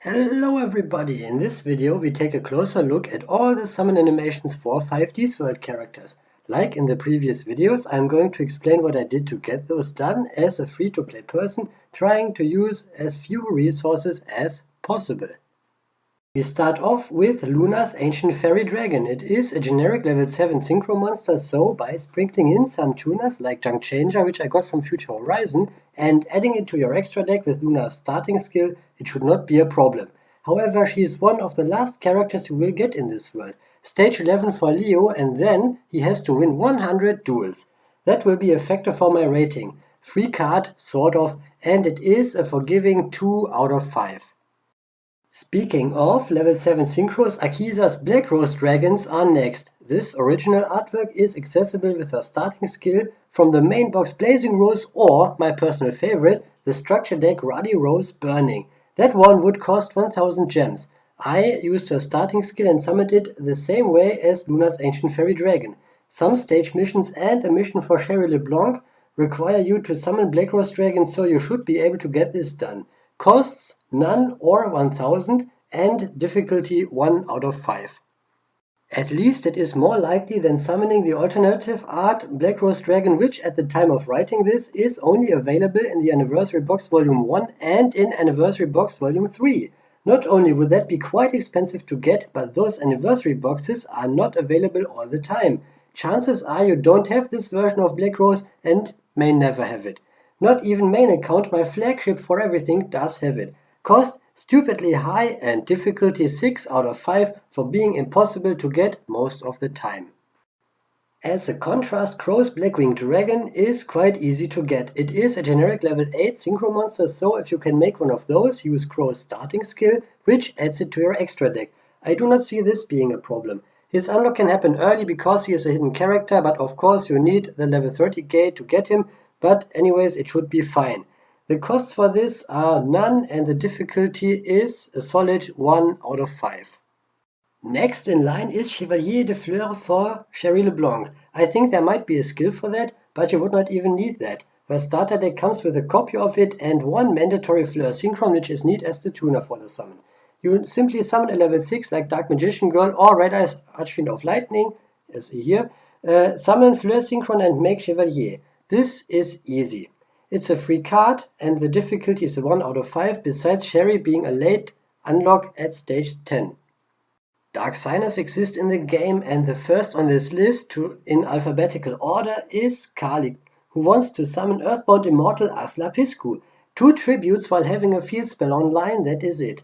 Hello everybody! In this video we take a closer look at all the summon animations for 5D Sword characters. Like in the previous videos, I'm going to explain what I did to get those done as a free-to-play person trying to use as few resources as possible. We start off with Luna's Ancient Fairy Dragon. It is a generic level 7 synchro monster, so by sprinkling in some tuners like Junk Changer, which I got from Future Horizon, and adding it to your extra deck with Luna's starting skill, it should not be a problem. However, she is one of the last characters you will get in this world. Stage 11 for Leo, and then he has to win 100 duels. That will be a factor for my rating. Free card, sort of, and it is a forgiving 2 out of 5. Speaking of level 7 synchros, Akiza's Black Rose Dragons are next. This original artwork is accessible with her starting skill from the main box Blazing Rose or, my personal favorite, the structure deck Ruddy Rose Burning. That one would cost 1000 gems. I used her starting skill and summoned it the same way as Luna's Ancient Fairy Dragon. Some stage missions and a mission for Sherry LeBlanc require you to summon Black Rose Dragons, so you should be able to get this done. Costs none or 1000 and difficulty 1 out of 5. At least it is more likely than summoning the alternative art Black Rose Dragon, which at the time of writing this is only available in the Anniversary Box Volume 1 and in Anniversary Box Volume 3. Not only would that be quite expensive to get, but those Anniversary Boxes are not available all the time. Chances are you don't have this version of Black Rose and may never have it. Not even main account, my flagship for everything, does have it. Cost stupidly high and difficulty 6 out of 5 for being impossible to get most of the time. As a contrast, Crow's Blackwing Dragon is quite easy to get. It is a generic level 8 synchro monster, so if you can make one of those, use Crow's starting skill, which adds it to your extra deck. I do not see this being a problem. His unlock can happen early because he is a hidden character, but of course you need the level 30 gate to get him, but anyways it should be fine. The costs for this are none and the difficulty is a solid 1 out of 5. Next in line is Chevalier de Fleur for Sherry LeBlanc. I think there might be a skill for that, but you would not even need that. Her starter deck comes with a copy of it and one mandatory Fleur Synchron, which is neat as the tuner for the summon. You simply summon a level 6 like Dark Magician Girl or Red Archfiend of Lightning, as here, summon Fleur Synchron and make Chevalier. This is easy. It's a free card and the difficulty is a 1 out of 5, besides Sherry being a late unlock at stage 10. Dark Signers exist in the game, and the first on this list in alphabetical order is Kali, who wants to summon Earthbound Immortal Asla Piscu. 2 tributes while having a field spell online, that is it.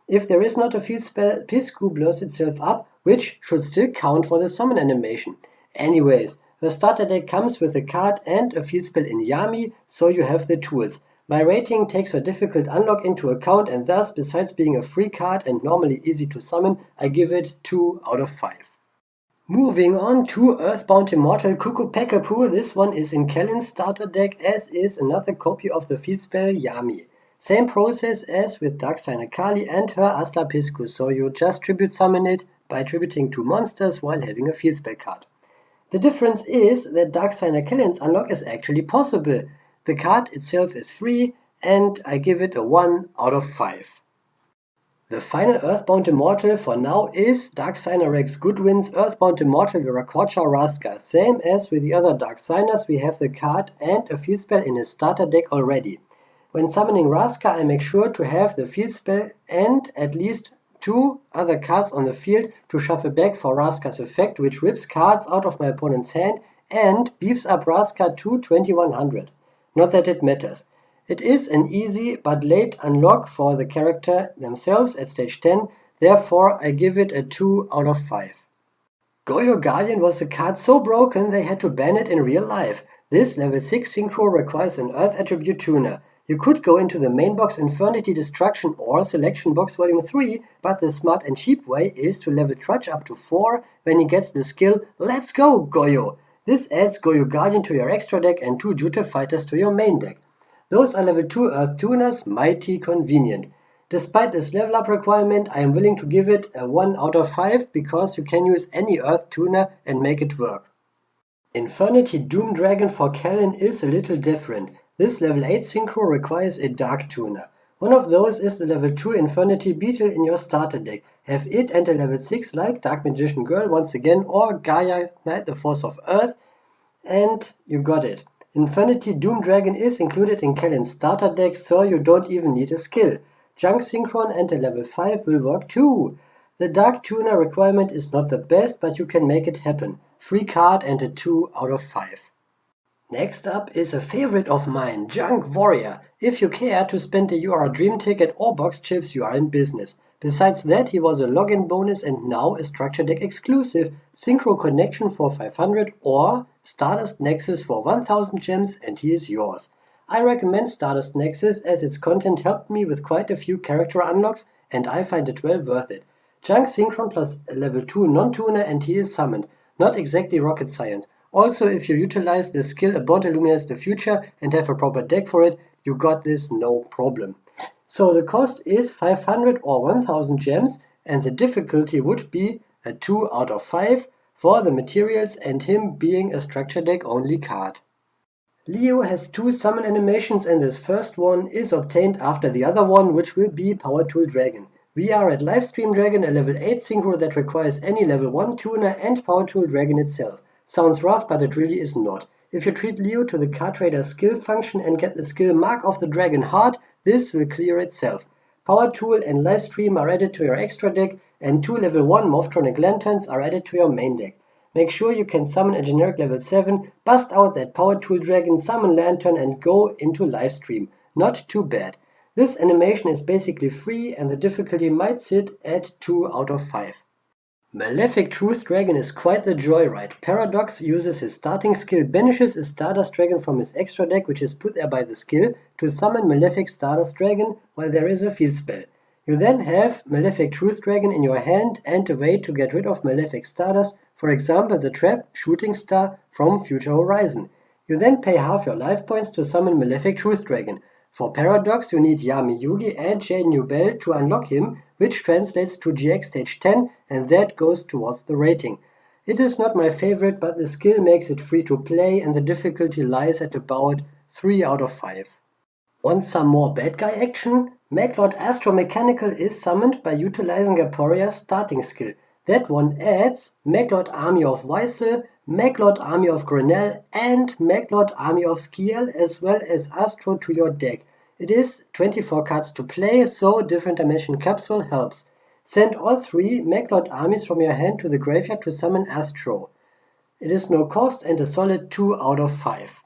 If there is not a field spell, Piscu blows itself up, which should still count for the summon animation. Anyways, her starter deck comes with a card and a field spell in Yami, so you have the tools. My rating takes her difficult unlock into account, and thus, besides being a free card and normally easy to summon, I give it 2 out of 5. Moving on to Earthbound Immortal Cuckoo Peekapoo. This one is in Kellen's starter deck, as is another copy of the field spell Yami. Same process as with Darksigner Kali and her Asla Piscu, so you just tribute summon it by tributing 2 monsters while having a field spell card. The difference is that Darksigner Kellen's unlock is actually possible. The card itself is free, and I give it a 1 out of 5. The final Earthbound Immortal for now is Darksigner Rex Goodwin's Earthbound Immortal Viracocha Raska. Same as with the other Darksigners, we have the card and a field spell in his starter deck already. When summoning Raska, I make sure to have the field spell and at least 2 other cards on the field to shuffle back for Raska's effect, which rips cards out of my opponent's hand and beefs up Raska to 2100. Not that it matters. It is an easy but late unlock for the character themselves at stage 10, therefore I give it a 2 out of 5. Goyo Guardian was a card so broken they had to ban it in real life. This level 6 synchro requires an Earth attribute tuner. You could go into the main box Infernity Destruction or Selection Box Volume 3, but the smart and cheap way is to level Trudge up to 4 when he gets the skill Let's Go, Goyo! This adds Goyo Guardian to your extra deck and 2 Jute Fighters to your main deck. Those are level 2 Earth tuners, mighty convenient. Despite this level up requirement, I am willing to give it a 1 out of 5 because you can use any Earth tuner and make it work. Infernity Doom Dragon for Kellen is a little different. This level 8 synchro requires a Dark tuner. One of those is the level 2 Infernity Beetle in your starter deck. Have it enter level 6 like Dark Magician Girl once again or Gaia Knight the Force of Earth, and you got it. Infernity Doom Dragon is included in Kellen's starter deck, so you don't even need a skill. Junk Synchron enter level 5 will work too. The Dark Tuner requirement is not the best, but you can make it happen. Free card and a 2 out of 5. Next up is a favorite of mine, Junk Warrior. If you care to spend a UR Dream Ticket or box chips, you are in business. Besides that, he was a login bonus and now a structure deck exclusive, Synchro Connection for 500 or Stardust Nexus for 1000 gems and he is yours. I recommend Stardust Nexus as its content helped me with quite a few character unlocks and I find it well worth it. Junk Synchron plus a level 2 non-tuner and he is summoned. Not exactly rocket science. Also, if you utilize the skill Abort Illuminates the Future and have a proper deck for it, you got this no problem. So the cost is 500 or 1000 gems and the difficulty would be a 2 out of 5 for the materials and him being a structure deck only card. Leo has 2 summon animations and this first one is obtained after the other one, which will be Power Tool Dragon. We are at Livestream Dragon, a level 8 synchro that requires any level 1 tuner and Power Tool Dragon itself. Sounds rough, but it really is not. If you treat Leo to the card trader skill function and get the skill Mark of the Dragon Heart, this will clear itself. Power Tool and Livestream are added to your extra deck, and 2 level 1 Morphtronic Lanterns are added to your main deck. Make sure you can summon a generic level 7, bust out that Power Tool Dragon, summon Lantern and go into Livestream. Not too bad. This animation is basically free and the difficulty might sit at 2 out of 5. Malefic Truth Dragon is quite the joyride. Paradox uses his starting skill, banishes a Stardust Dragon from his extra deck, which is put there by the skill, to summon Malefic Stardust Dragon while there is a field spell. You then have Malefic Truth Dragon in your hand and a way to get rid of Malefic Stardust, for example the trap Shooting Star from Future Horizon. You then pay half your life points to summon Malefic Truth Dragon. For Paradox you need Yami Yugi and Jade New Bell to unlock him, which translates to GX stage 10 and that goes towards the rating. It is not my favorite, but the skill makes it free to play and the difficulty lies at about 3 out of 5. Want some more bad guy action? Maglord Astromechanical is summoned by utilizing Aporia's starting skill. That one adds Maglord Army of Weissel, Maglord Army of Grenell and Maglord Army of Skiel as well as Astro to your deck. It is 24 cards to play, so Different Dimension Capsule helps. Send all 3 Maglord armies from your hand to the graveyard to summon Astro. It is no cost and a solid 2 out of 5.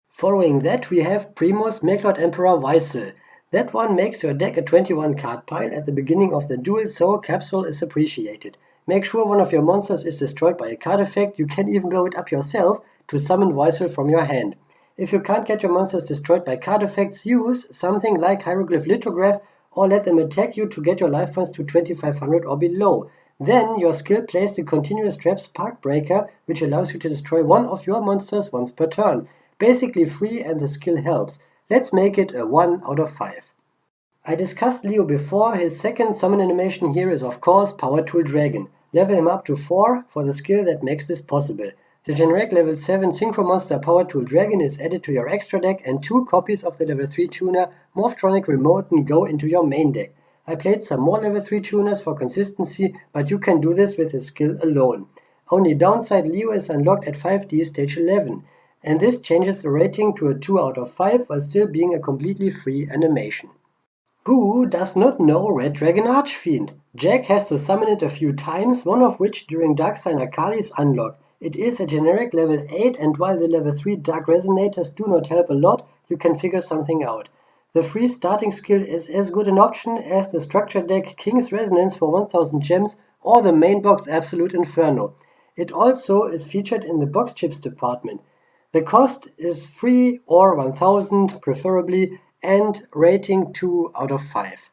Following that we have Primus Maglord Emperor Weissel. That one makes your deck a 21 card pile at the beginning of the duel, so Capsule is appreciated. Make sure one of your monsters is destroyed by a card effect, you can even blow it up yourself to summon Weissel from your hand. If you can't get your monsters destroyed by card effects, use something like Hieroglyph Lithograph or let them attack you to get your life points to 2500 or below. Then your skill plays the continuous trap Spark Breaker, which allows you to destroy one of your monsters once per turn. Basically free and the skill helps. Let's make it a 1 out of 5. I discussed Leo before, his second summon animation here is of course Power Tool Dragon. Level him up to 4 for the skill that makes this possible. The generic level 7 Synchro Monster Power Tool Dragon is added to your extra deck and 2 copies of the level 3 tuner Morphtronic Remoten go into your main deck. I played some more level 3 tuners for consistency, but you can do this with his skill alone. Only downside, Leo is unlocked at 5D stage 11, and this changes the rating to a 2 out of 5 while still being a completely free animation. Who does not know Red Dragon Archfiend? Jack has to summon it a few times, one of which during Dark Sign Akali's unlock. It is a generic level 8 and while the level 3 Dark Resonators do not help a lot, you can figure something out. The free starting skill is as good an option as the structure deck King's Resonance for 1000 gems or the main box Absolute Inferno. It also is featured in the box chips department. The cost is 3 or 1000 preferably and rating 2 out of 5.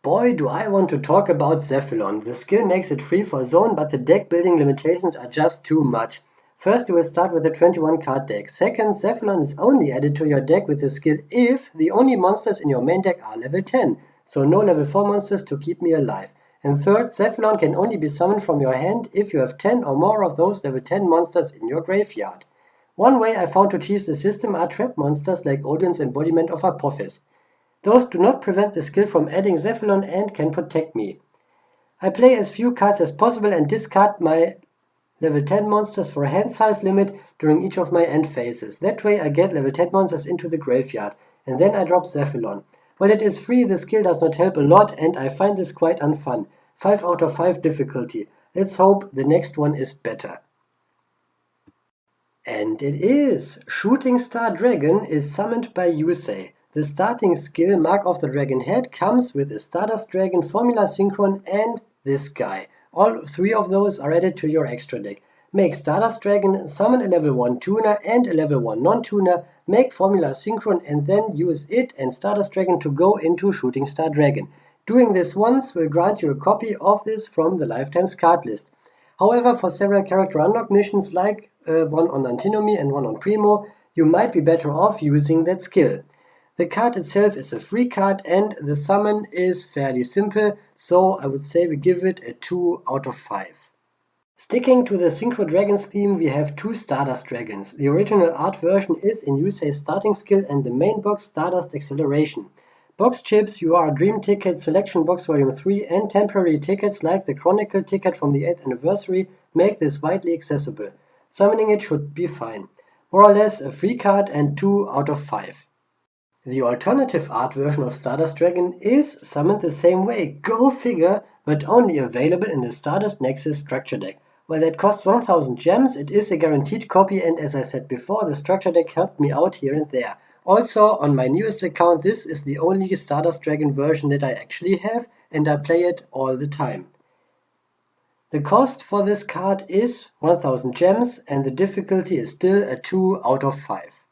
Boy, do I want to talk about Sephylon. The skill makes it free for zone, but the deck building limitations are just too much. First, you will start with a 21 card deck. Second, Sephylon is only added to your deck with the skill if the only monsters in your main deck are level 10, so no level 4 monsters to keep me alive. And third, Sephylon can only be summoned from your hand if you have 10 or more of those level 10 monsters in your graveyard. One way I found to cheese the system are trap monsters like Odin's Embodiment of Apophis. Those do not prevent the skill from adding Sephylon and can protect me. I play as few cards as possible and discard my level 10 monsters for a hand size limit during each of my end phases. That way I get level 10 monsters into the graveyard, and then I drop Sephylon. While it is free, the skill does not help a lot, and I find this quite unfun. 5 out of 5 difficulty. Let's hope the next one is better. And it is! Shooting Star Dragon is summoned by Yusei. The starting skill, Mark of the Dragon Head, comes with a Stardust Dragon, Formula Synchron, and this guy. All three of those are added to your extra deck. Make Stardust Dragon, summon a level 1 tuner and a level 1 non-tuner, make Formula Synchron, and then use it and Stardust Dragon to go into Shooting Star Dragon. Doing this once will grant you a copy of this from the Lifetimes card list. However, for several character unlock missions like one on Antinomy and one on Primo, you might be better off using that skill. The card itself is a free card and the summon is fairly simple, so I would say we give it a 2 out of 5. Sticking to the Synchro Dragons theme, we have 2 Stardust Dragons. The original art version is in Yusei's starting skill and the main box Stardust Acceleration. Box chips, UR Dream Tickets, Selection Box Volume 3 and temporary tickets like the Chronicle ticket from the 8th anniversary make this widely accessible. Summoning it should be fine. More or less a free card and 2 out of 5. The alternative art version of Stardust Dragon is summoned the same way, go figure, but only available in the Stardust Nexus structure deck. While that costs 1000 gems, it is a guaranteed copy, and as I said before, the structure deck helped me out here and there. Also, on my newest account, this is the only Stardust Dragon version that I actually have, and I play it all the time. The cost for this card is 1000 gems, and the difficulty is still a 2 out of 5.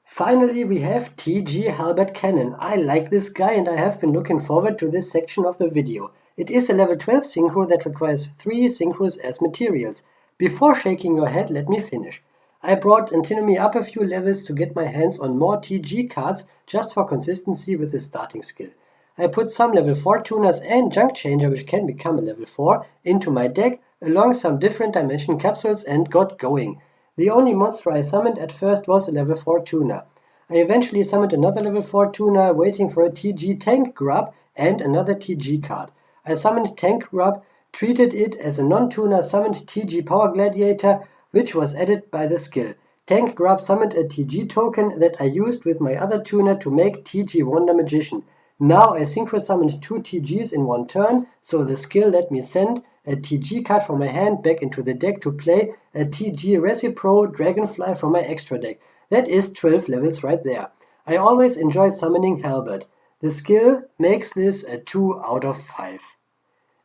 Finally, we have TG Halberd Cannon. I like this guy and I have been looking forward to this section of the video. It is a level 12 synchro that requires 3 synchros as materials. Before shaking your head, let me finish. I brought Antinomy up a few levels to get my hands on more TG cards just for consistency with the starting skill. I put some level 4 tuners and Junk Changer, which can become a level 4, into my deck along some different dimension capsules and got going. The only monster I summoned at first was a level 4 tuner. I eventually summoned another level 4 tuner waiting for a TG Tank Grub and another TG card. I summoned Tank Grub, treated it as a non-tuner, summoned TG Power Gladiator, which was added by the skill. Tank Grub summoned a TG token that I used with my other tuner to make TG Wonder Magician. Now I synchro summoned 2 TGs in one turn, so the skill let me send a TG card from my hand back into the deck to play a TG Recipro Dragonfly from my extra deck. That is 12 levels right there. I always enjoy summoning Halberd. The skill makes this a 2 out of 5.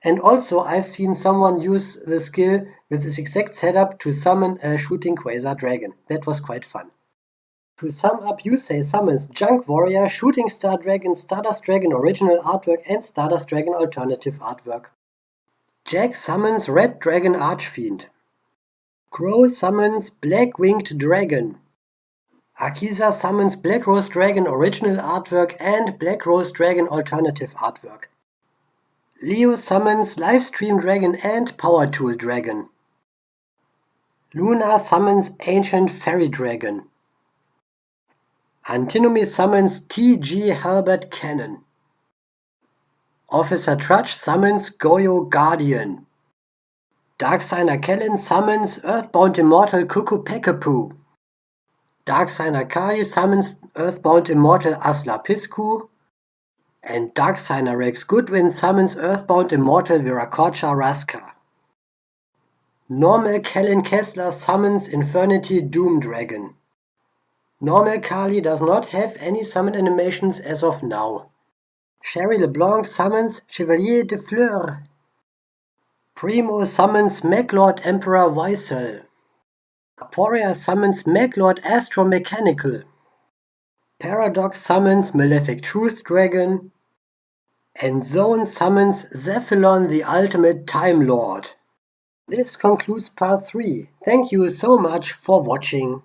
And also I've seen someone use the skill with this exact setup to summon a Shooting Quasar Dragon. That was quite fun. To sum up, Yusei summons Junk Warrior, Shooting Star Dragon, Stardust Dragon Original Artwork and Stardust Dragon Alternative Artwork. Jack summons Red Dragon Archfiend. Crow summons Black Winged Dragon. Akiza summons Black Rose Dragon Original Artwork and Black Rose Dragon Alternative Artwork. Leo summons Livestream Dragon and Power Tool Dragon. Luna summons Ancient Fairy Dragon. Antinomy summons TG Halberd Cannon. Officer Trudge summons Goyo Guardian. Darksigner Kellen summons Earthbound Immortal Cuckoo Peekapoo. Darksigner Kali summons Earthbound Immortal Asla Pisku. And Darksigner Rex Goodwin summons Earthbound Immortal Viracocha Raska. Normal Kellen Kessler summons Infernity Doom Dragon. Normal Kali does not have any summon animations as of now. Sherry LeBlanc summons Chevalier de Fleur. Primo summons Maglord Emperor Weissel. Aporia summons Maglord Astromechanical. Paradox summons Malefic Truth Dragon. And Zone summons Sephylon the Ultimate Time Lord. This concludes part 3. Thank you so much for watching.